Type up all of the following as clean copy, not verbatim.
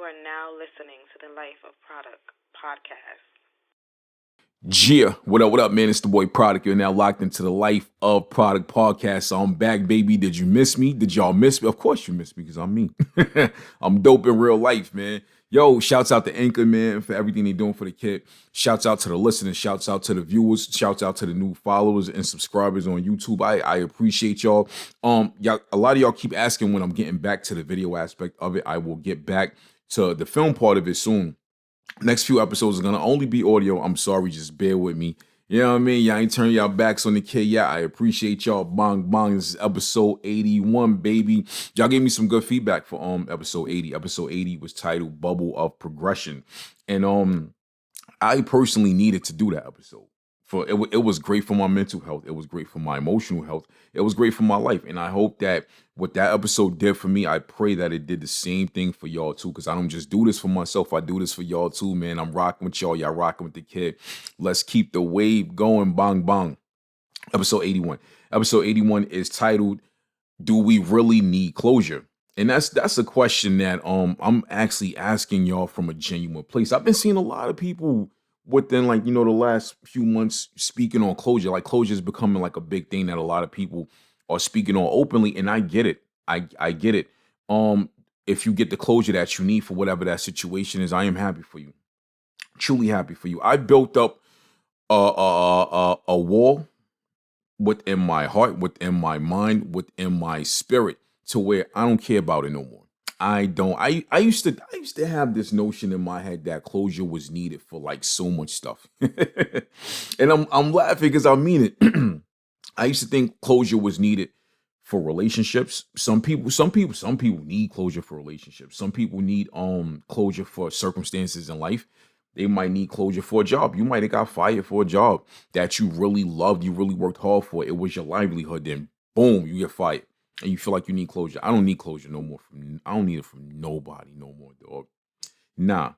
are now listening to the Life of Produk Podcast. Yeah, what up, man? It's the boy Product. You're now locked into the Life of Product Podcast. So I'm back, baby. Did you miss me? Did y'all miss me? Of course you missed me because I'm me. I'm dope in real life, man. Yo, shouts out to Anchor, man, for everything they're doing for the kid. Shouts out to the listeners. Shouts out to the viewers. Shouts out to the new followers and subscribers on YouTube. I appreciate y'all. Y'all, a lot of y'all keep asking when I'm getting back to the video aspect of it. I will get back to the film part of it soon. Next few episodes are going to only be audio. I'm sorry, just bear with me. You know what I mean? Y'all ain't turning y'all backs on the kid. Yeah, I appreciate y'all. Bong, bong. This is episode 81, baby. Y'all gave me some good feedback for episode 80. Episode 80 was titled Bubble of Progression. And I personally needed to do that episode. It was great for my mental health. It was great for my emotional health. It was great for my life. And I hope that what that episode did for me, I pray that it did the same thing for y'all too. Because I don't just do this for myself. I do this for y'all too, man. I'm rocking with y'all. Y'all rocking with the kid. Let's keep the wave going. Bong, bong. Episode 81. Episode 81 is titled, Do We Really Need Closure? And that's a question that I'm actually asking y'all from a genuine place. I've been seeing a lot of people within the last few months speaking on closure. Like closure is becoming like a big thing that a lot of people are speaking on openly, and I get it. I get it. If you get the closure that you need for whatever that situation is, I am happy for you. Truly happy for you. I built up a wall within my heart, within my mind, within my spirit, to where I don't care about it no more. I don't. I used to have this notion in my head that closure was needed for like so much stuff, and I'm laughing because I mean it. I used to think closure was needed for relationships. Some people need closure for relationships. Some people need closure for circumstances in life. They might need closure for a job. You might have got fired for a job that you really loved, you really worked hard for. It was your livelihood. Then boom, you get fired. And you feel like you need closure. I don't need closure no more. I don't need it from nobody no more, dog. Nah,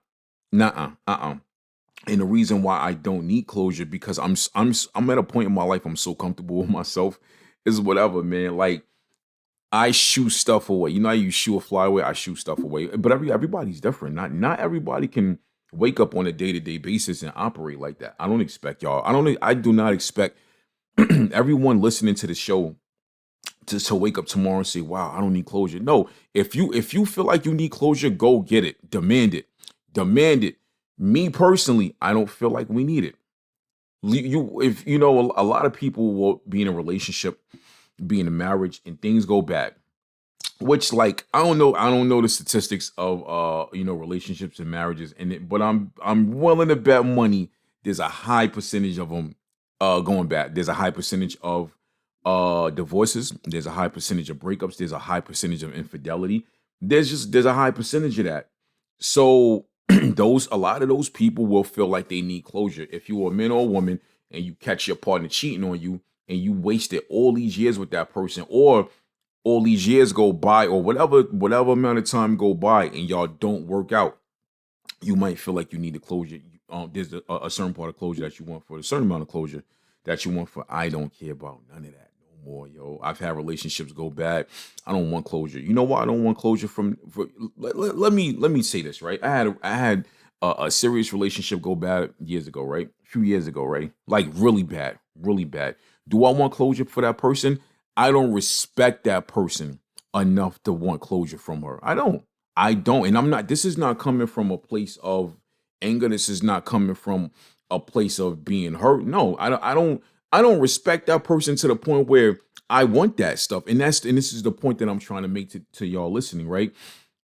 And the reason why I don't need closure because I'm at a point in my life I'm so comfortable with myself. Is whatever, man. Like I shoo stuff away. You know how you shoo a fly away? I shoo stuff away. But everybody's different. Not everybody can wake up on a day-to-day basis and operate like that. I don't expect y'all. I do not expect everyone listening to the show to wake up tomorrow and say, wow, I don't need closure. No, if you feel like you need closure, go get it. Demand it. Demand it. Me personally, I don't feel like we need it. If you know, a lot of people will be in a relationship, be in a marriage, and things go bad. Which, like, I don't know the statistics of relationships and marriages, but I'm willing to bet money there's a high percentage of them going bad. There's a high percentage of divorces. There's a high percentage of breakups. There's a high percentage of infidelity. There's a high percentage of that. So a lot of those people will feel like they need closure. If you're a man or a woman and you catch your partner cheating on you and you wasted all these years with that person, or all these years go by, or whatever amount of time go by and y'all don't work out, you might feel like you need the closure. There's a certain part of closure that you want for a certain amount of closure that you want for. I don't care about none of that no more, yo. I've had relationships go bad. I don't want closure. You know why I don't want closure let me say this, right? I had a serious relationship go bad years ago, right? A few years ago, right? Like really bad, really bad. Do I want closure for that person? I don't respect that person enough to want closure from her. I don't. And this is not coming from a place of anger. This is not coming from a place of being hurt. No, I don't respect that person to the point where I want that stuff. And this is the point that I'm trying to make to y'all listening, right?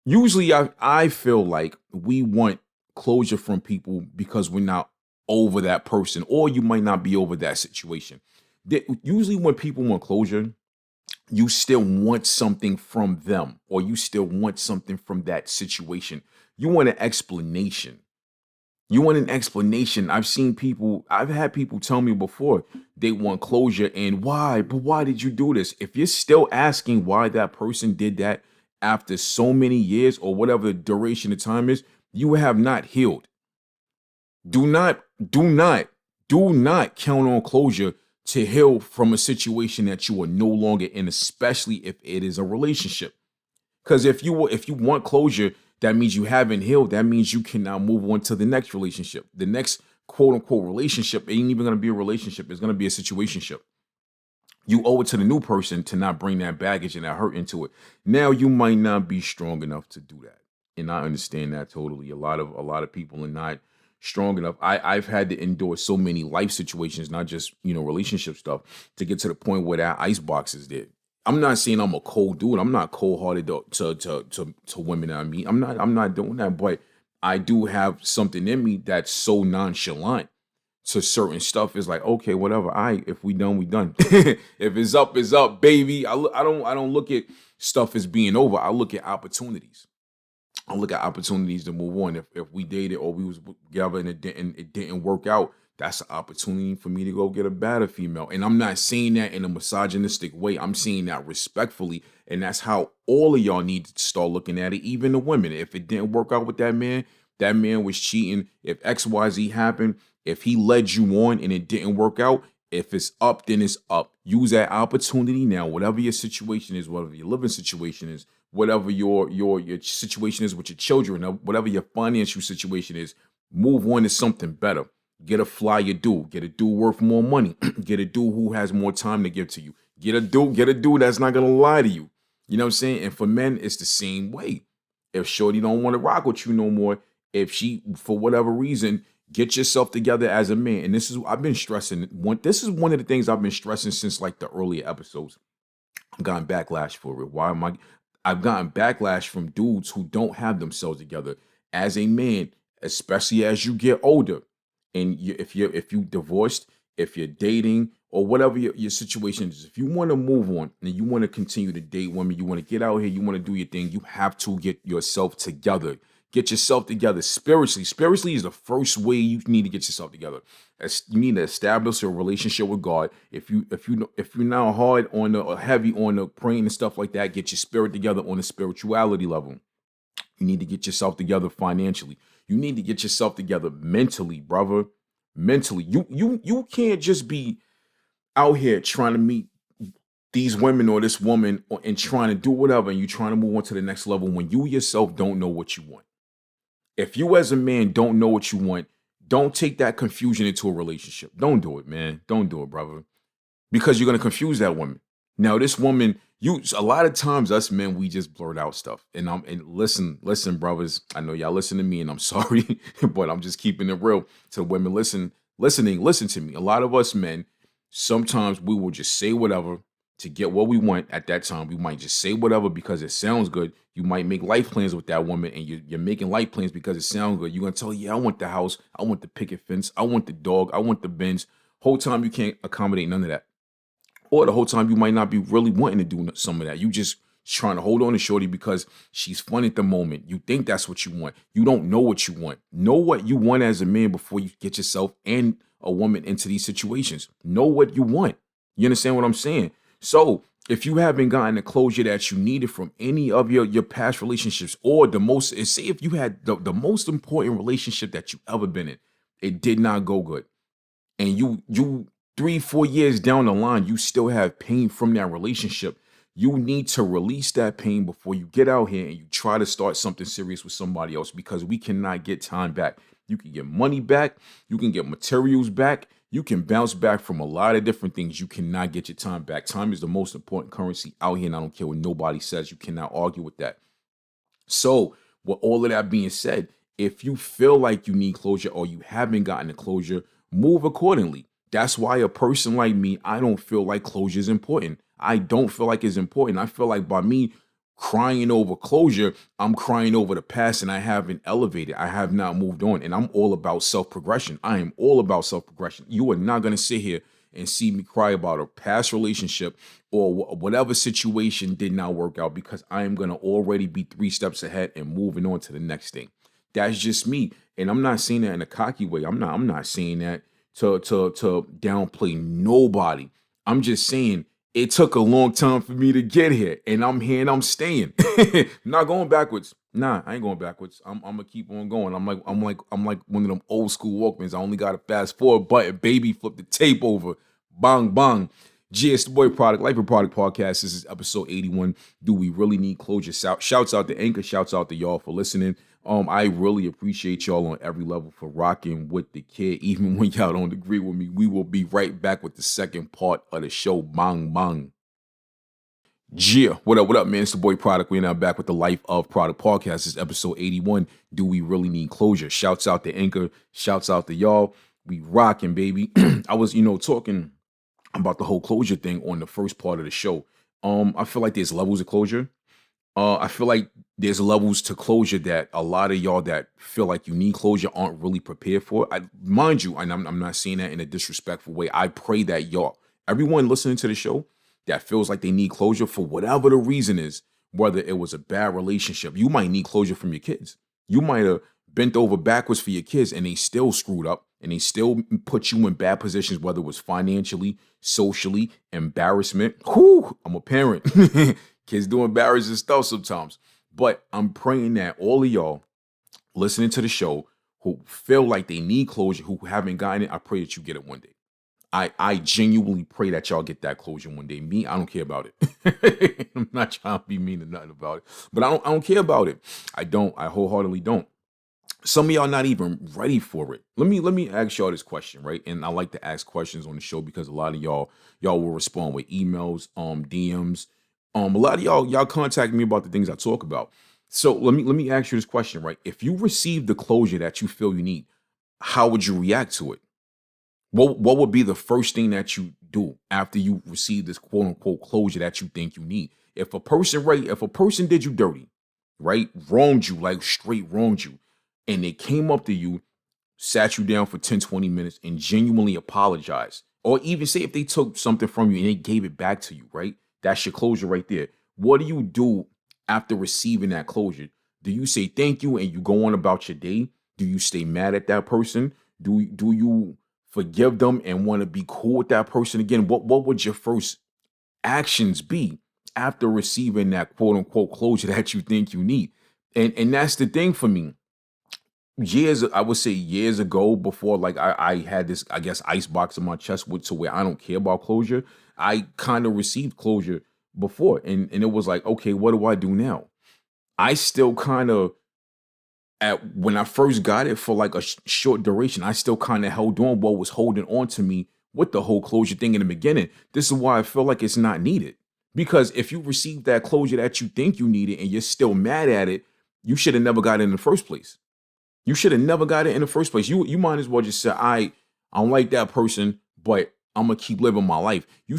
Usually I feel like we want closure from people because we're not over that person, or you might not be over that situation. Usually when people want closure, you still want something from them, or you still want something from that situation. You want an explanation. I've had people tell me before they want closure, and why? But why did you do this? If you're still asking why that person did that after so many years or whatever the duration of time is, you have not healed. Do not count on closure to heal from a situation that you are no longer in, especially if it is a relationship. Because if you want closure That means you haven't healed. That means you can now move on to the next relationship. The next quote unquote relationship ain't even going to be a relationship. It's going to be a situationship. You owe it to the new person to not bring that baggage and that hurt into it. Now you might not be strong enough to do that. And I understand that totally. A lot of people are not strong enough. I've had to endure so many life situations, not just, relationship stuff, to get to the point where that ice box is there. I'm not saying I'm a cold dude. I'm not cold hearted to women that I meet. I'm not doing that, but I do have something in me that's so nonchalant to certain stuff. Is like, okay, whatever. All right, if we done, we done. If it's up, baby. I don't look at stuff as being over. I look at opportunities. I look at opportunities to move on. If we dated or we was together and it didn't work out, that's an opportunity for me to go get a better female. And I'm not saying that in a misogynistic way. I'm saying that respectfully. And that's how all of y'all need to start looking at it, even the women. If it didn't work out with that man was cheating. If XYZ happened, if he led you on and it didn't work out, if it's up, then it's up. Use that opportunity now, whatever your situation is, whatever your living situation is, whatever your situation is with your children, or whatever your financial situation is, move on to something better. Get a flyer dude. Get a dude worth more money. Get a dude who has more time to give to you. Get a dude that's not gonna lie to you. You know what I'm saying? And for men, it's the same way. If Shorty don't want to rock with you no more, if she, for whatever reason, get yourself together as a man. And I've been stressing. This is one of the things I've been stressing since like the earlier episodes. I've gotten backlash for it. I've gotten backlash from dudes who don't have themselves together as a man, especially as you get older. And if you divorced, if you're dating, or whatever your situation is, if you want to move on and you want to continue to date women, you want to get out here, you want to do your thing, you have to get yourself together. Get yourself together spiritually. Spiritually is the first way you need to get yourself together. You need to establish a relationship with God. If you're now hard on or heavy on the praying and stuff like that, get your spirit together on the spirituality level. You need to get yourself together financially. You need to get yourself together mentally, brother. Mentally, you can't just be out here trying to meet these women or this woman and trying to do whatever, and you trying to move on to the next level when you yourself don't know what you want. If you as a man don't know what you want, don't take that confusion into a relationship. Don't do it, man. Don't do it, brother. Because you're gonna confuse that woman. Now, this woman, a lot of times us men, we just blurt out stuff. And listen, brothers. I know y'all listen to me, and I'm sorry, but I'm just keeping it real. To women listen to me. A lot of us men, sometimes we will just say whatever to get what we want at that time. We might just say whatever because it sounds good. You might make life plans with that woman, and you're making life plans because it sounds good. You're gonna tell her, yeah, I want the house, I want the picket fence, I want the dog, I want the Benz. Whole time you can't accommodate none of that. Or the whole time you might not be really wanting to do some of that. You just trying to hold on to shorty because she's fun at the moment. You think that's what you want. You don't know what you want. Know what you want as a man before you get yourself and a woman into these situations. Know what you want. You understand what I'm saying? So if you haven't gotten the closure that you needed from any of your past relationships, or say if you had the most important relationship that you ever been in, it did not go good. And you 3-4 years down the line, you still have pain from that relationship. You need to release that pain before you get out here and you try to start something serious with somebody else, because we cannot get time back. You can get money back. You can get materials back. You can bounce back from a lot of different things. You cannot get your time back. Time is the most important currency out here, and I don't care what nobody says. You cannot argue with that. So, with all of that being said, if you feel like you need closure or you haven't gotten the closure, move accordingly. That's why a person like me, I don't feel like closure is important. I don't feel like it's important. I feel like by me crying over closure, I'm crying over the past, and I haven't elevated. I have not moved on. And I'm all about self-progression. I am all about self-progression. You are not going to sit here and see me cry about a past relationship or whatever situation did not work out, because I am going to already be 3 steps ahead and moving on to the next thing. That's just me. And I'm not saying that in a cocky way. I'm not saying that to downplay nobody. I'm just saying it took a long time for me to get here, and I'm here and I'm staying. I'm not going backwards. Nah, I ain't going backwards. I'm gonna keep on going. I'm like one of them old school Walkmans. I only got a fast forward button, baby. Flip the tape over, bang bang. It's the boy Product, Life of Product Podcast. This is episode 81. Do we really need closure? Shouts out to Anchor. Shouts out to y'all for listening. I really appreciate y'all on every level for rocking with the kid. Even when y'all don't agree with me, we will be right back with the second part of the show. Bang, bang. Yeah, what up, man? It's the boy Product. We're now back with the Life of Product Podcast. This is episode 81. Do we really need closure? Shouts out to Anchor. Shouts out to y'all. We rocking, baby. I was, talking about the whole closure thing on the first part of the show. I feel like there's levels of closure. I feel like there's levels to closure that a lot of y'all that feel like you need closure aren't really prepared for. Mind you, and I'm not saying that in a disrespectful way. I pray that everyone listening to the show that feels like they need closure for whatever the reason is, whether it was a bad relationship, you might need closure from your kids. You might have bent over backwards for your kids and they still screwed up and they still put you in bad positions, whether it was financially, socially, embarrassment. Whew, I'm a parent. Kids do embarrassing stuff sometimes. But I'm praying that all of y'all listening to the show who feel like they need closure, who haven't gotten it, I pray that you get it one day. I genuinely pray that y'all get that closure one day. Me, I don't care about it. I'm not trying to be mean or nothing about it, but I don't care about it. I wholeheartedly don't. Some of y'all not even ready for it. Let me ask y'all this question, right? And I like to ask questions on the show because a lot of y'all will respond with emails, DMs. A lot of y'all contact me about the things I talk about. So let me ask you this question, right? If you receive the closure that you feel you need, how would you react to it? What would be the first thing that you do after you receive this quote unquote closure that you think you need? If a person did you dirty, right? Wronged you, like straight wronged you, and they came up to you, sat you down for 10, 20 minutes and genuinely apologized, or even say if they took something from you and they gave it back to you, right? That's your closure right there. What do you do after receiving that closure? Do you say thank you and you go on about your day? Do you stay mad at that person? Do you forgive them and want to be cool with that person again? What would your first actions be after receiving that quote unquote closure that you think you need? And that's the thing for me. I would say years ago, before like I had this, I guess, ice box in my chest to where I don't care about closure. I kind of received closure before, and it was like, okay, what do I do now? I still kind of, at when I first got it for like a short duration, I still kind of held on what was holding on to me with the whole closure thing in the beginning. This is why I feel like it's not needed. Because if you receive that closure that you think you needed and you're still mad at it, you should have never got it in the first place. You should have never got it in the first place. You might as well just say, I don't like that person, but I'm gonna keep living my life. Not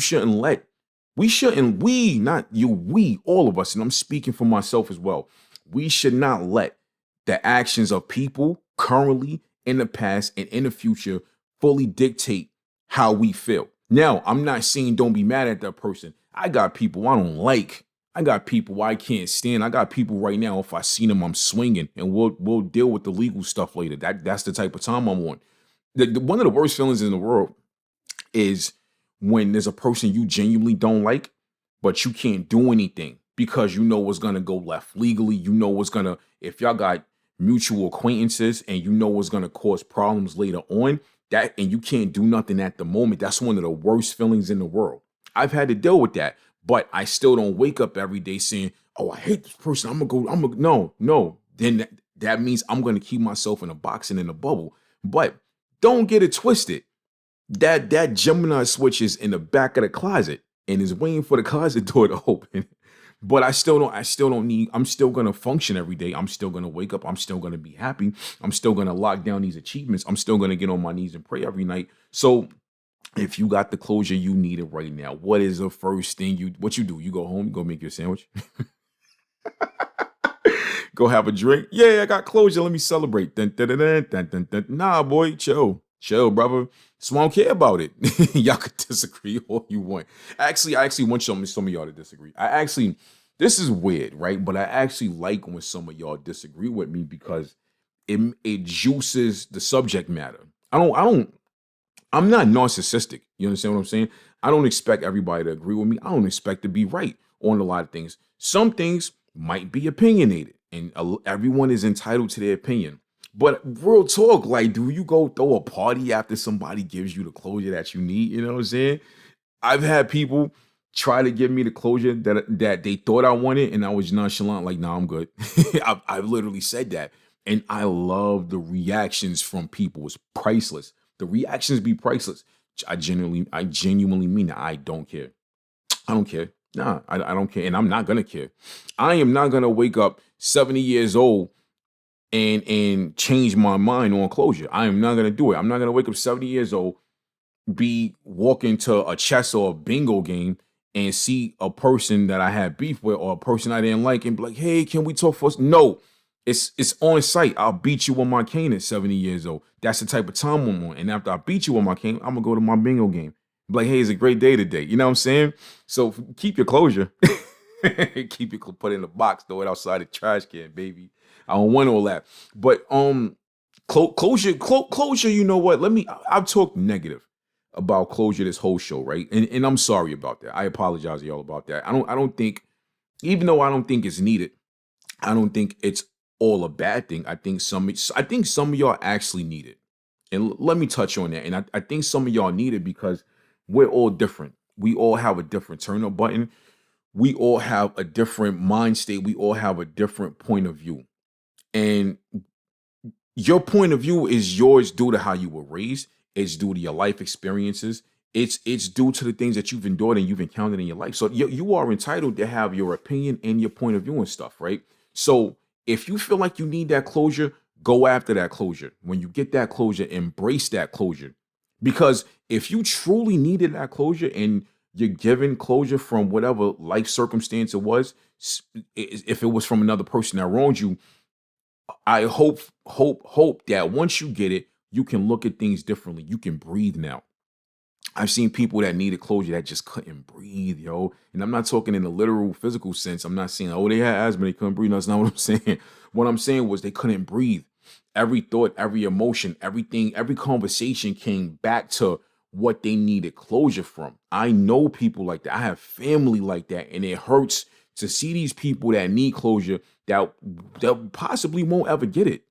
you, we, all of us, and I'm speaking for myself as well. We should not let the actions of people currently, in the past, and in the future fully dictate how we feel. Now, I'm not saying don't be mad at that person. I got people I don't like. I got people I can't stand. I got people right now, if I see them, I'm swinging, and we'll deal with the legal stuff later. That's the type of time I'm on. One of the worst feelings in the world is when there's a person you genuinely don't like, but you can't do anything because you know what's gonna go left legally. You know what's gonna, if y'all got mutual acquaintances and you know what's gonna cause problems later on, and you can't do nothing at the moment. That's one of the worst feelings in the world. I've had to deal with that. But I still don't wake up every day saying, oh, I hate this person. No. Then that means I'm going to keep myself in a box and in a bubble. But don't get it twisted. That Gemini switch is in the back of the closet and is waiting for the closet door to open. But I'm still going to function every day. I'm still going to wake up. I'm still going to be happy. I'm still going to lock down these achievements. I'm still going to get on my knees and pray every night. So if you got the closure you needed right now, what is the first thing you do? You go home, you go make your sandwich, go have a drink. Yeah, I got closure. Let me celebrate. Dun, dun, dun, dun, dun, dun, dun. Nah, boy, chill, brother. So I don't care about it. Y'all could disagree all you want. I actually want some of y'all to disagree. This is weird, right? But I actually like when some of y'all disagree with me because it juices the subject matter. I'm not narcissistic. You understand what I'm saying? I don't expect everybody to agree with me. I don't expect to be right on a lot of things. Some things might be opinionated, and everyone is entitled to their opinion. But real talk, like, do you go throw a party after somebody gives you the closure that you need? You know what I'm saying? I've had people try to give me the closure that they thought I wanted, and I was nonchalant, like, nah, I'm good. I've literally said that. And I love the reactions from people. It's priceless. The reactions be priceless. I genuinely mean it. I don't care. I don't care. Nah, I don't care. And I'm not gonna care. I am not gonna wake up 70 years old and change my mind on closure. I am not gonna do it. I'm not gonna wake up 70 years old, be walking to a chess or a bingo game and see a person that I had beef with or a person I didn't like and be like, hey, can we talk first? No, it's on site. I'll beat you on my cane at 70 years old. That's the type of time I'm on. And after I beat you on my cane, I'm gonna go to my bingo game. Be like, hey, it's a great day today. You know what I'm saying? So keep your closure. Keep it put in the box, throw it outside the trash can, baby. I don't want all that. But closure, you know what? I've talked negative about closure this whole show, right? And I'm sorry about that. I apologize to y'all about that. I don't think, even though I don't think it's needed, I don't think it's all a bad thing. I think some of y'all actually need it. And let me touch on that. And I think some of y'all need it because we're all different. We all have a different turn up button. We all have a different mind state. We all have a different point of view. And your point of view is yours due to how you were raised. It's due to your life experiences. It's due to the things that you've endured and you've encountered in your life. So you are entitled to have your opinion and your point of view and stuff, right? So if you feel like you need that closure, go after that closure. When you get that closure, embrace that closure. Because if you truly needed that closure and you're given closure from whatever life circumstance it was, if it was from another person that wronged you, I hope that once you get it, you can look at things differently. You can breathe now. I've seen people that needed closure that just couldn't breathe, yo. And I'm not talking in the literal physical sense. I'm not saying, oh, they had asthma, they couldn't breathe. No, that's not what I'm saying. What I'm saying was they couldn't breathe. Every thought, every emotion, everything, every conversation came back to what they needed closure from. I know people like that. I have family like that. And it hurts to see these people that need closure that possibly won't ever get it.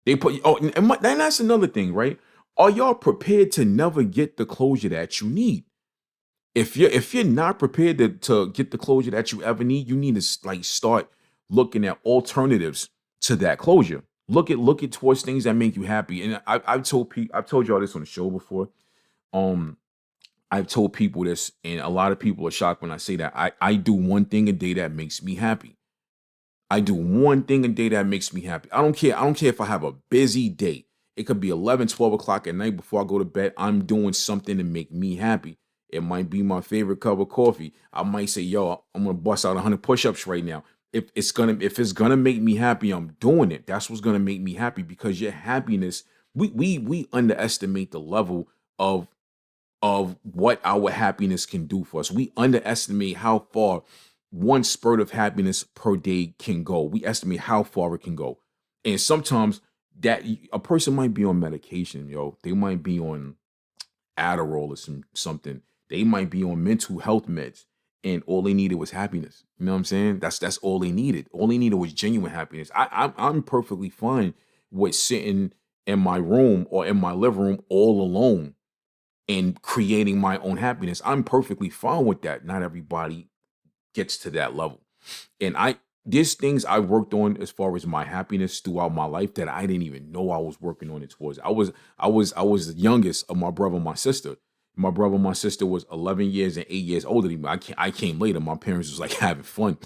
They put and that's another thing, right? Are y'all prepared to never get the closure that you need? If you're not prepared to get the closure that you ever need, you need to like start looking at alternatives to that closure. Look at towards things that make you happy. And I've told y'all this on the show before. Um, I've told people this, and a lot of people are shocked when I say that. I do one thing a day that makes me happy. I do one thing a day that makes me happy. I don't care. I don't care if I have a busy day. It could be 11, 12 o'clock at night before I go to bed. I'm doing something to make me happy. It might be my favorite cup of coffee. I might say, yo, I'm gonna bust out 100 push-ups right now. If it's gonna make me happy, I'm doing it. That's what's gonna make me happy because your happiness, we underestimate the level of what our happiness can do for us. We underestimate how far one spurt of happiness per day can go. We estimate how far it can go. And sometimes that a person might be on medication, yo. They might be on Adderall or something. They might be on mental health meds, and all they needed was happiness. You know what I'm saying? That's all they needed. All they needed was genuine happiness. I'm perfectly fine with sitting in my room or in my living room all alone and creating my own happiness. I'm perfectly fine with that. Not everybody gets to that level. And there's things I worked on as far as my happiness throughout my life that I didn't even know I was working on it towards. I was the youngest of my brother and my sister. My brother and my sister was 11 years and 8 years older than me. I came later. My parents was like having fun.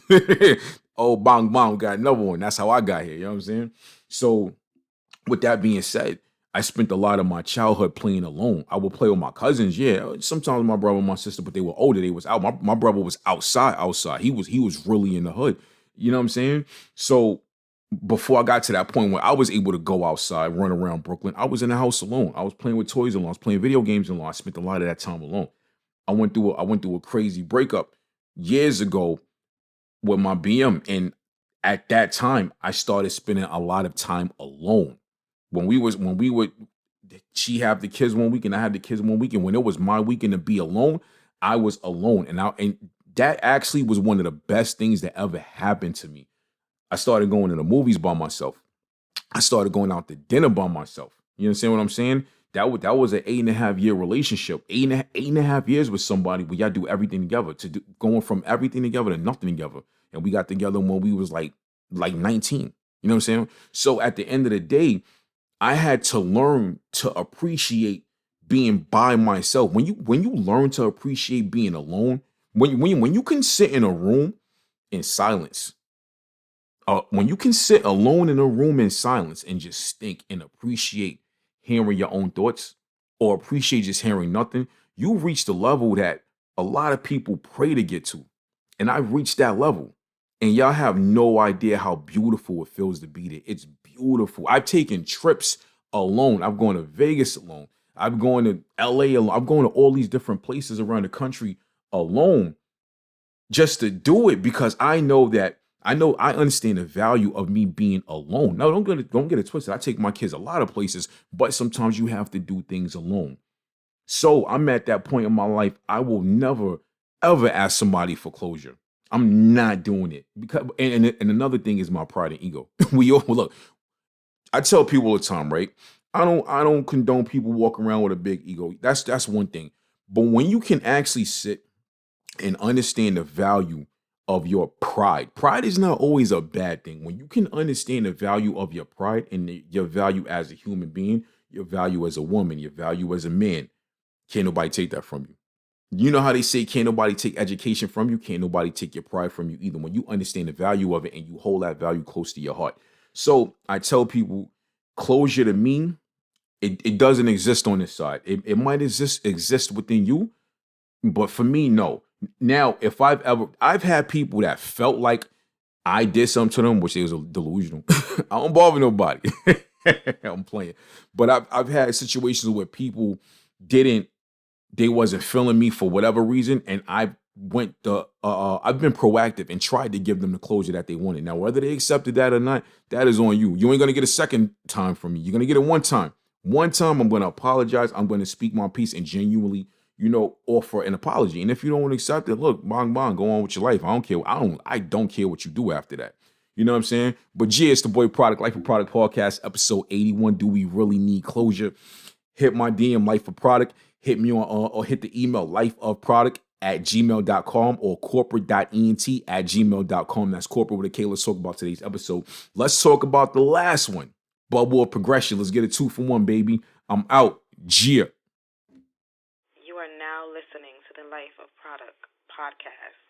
Oh, bong bong, got another one. That's how I got here. You know what I'm saying? So with that being said, I spent a lot of my childhood playing alone. I would play with my cousins, yeah. Sometimes my brother and my sister, but they were older. They was out. My brother was outside. He was really in the hood. You know what I'm saying? So before I got to that point where I was able to go outside, run around Brooklyn, I was in the house alone. I was playing with toys alone. I was playing video games alone. I spent a lot of that time alone. I went through a crazy breakup years ago with my BM, and at that time, I started spending a lot of time alone. When we would she have the kids one weekend, I had the kids one weekend. When it was my weekend to be alone, I was alone. And that actually was one of the best things that ever happened to me. I started going to the movies by myself. I started going out to dinner by myself. You understand what I'm saying? That was an 8.5 year relationship, 8.5 years with somebody where y'all do everything together, going from everything together to nothing together. And we got together when we was like 19. You know what I'm saying? So at the end of the day, I had to learn to appreciate being by myself. When you learn to appreciate being alone, when you can sit in a room in silence, when you can sit alone in a room in silence and just think and appreciate hearing your own thoughts or appreciate just hearing nothing, you reach the level that a lot of people pray to get to. And I reached that level. And y'all have no idea how beautiful it feels to be there. It's beautiful. I've taken trips alone. I've gone to Vegas alone. I've gone to LA alone. I'm going to all these different places around the country alone just to do it because I understand the value of me being alone. Now, don't get it twisted. I take my kids a lot of places, but sometimes you have to do things alone. So I'm at that point in my life. I will never ever ask somebody for closure. I'm not doing it because and another thing is my pride and ego. We all look. I tell people all the time, right? I don't condone people walking around with a big ego. That's one thing. But when you can actually sit and understand the value of your pride. Pride is not always a bad thing. When you can understand the value of your pride and your value as a human being, your value as a woman, your value as a man, can't nobody take that from you. You know how they say can't nobody take education from you, can't nobody take your pride from you either. When you understand the value of it and you hold that value close to your heart. So I tell people, closure to me, it doesn't exist on this side. It might exist within you, but for me, no. Now, if I've had people that felt like I did something to them, which is delusional. I don't bother nobody. I'm playing. But I've had situations where people didn't, they wasn't feeling me for whatever reason. And I've been proactive and tried to give them the closure that they wanted. Now, whether they accepted that or not, that is on you. You ain't going to get a second time from me. You're going to get it one time. One time, I'm going to apologize. I'm going to speak my piece and genuinely, offer an apology. And if you don't accept it, look, bong bong, go on with your life. I don't care. I don't care what you do after that. You know what I'm saying? But yeah, it's the boy Product, Life of Product Podcast, episode 81. Do we really need closure? Hit my DM, Life of Product. Hit me on or hit the email, lifeofproduct@gmail.com or corporate.ent@gmail.com. That's corporate with a K. Let's talk about today's episode. Let's talk about the last one. Bubble of progression. Let's get a 2-for-1, baby. I'm out. Gia. You are now listening to the Life of Product Podcast.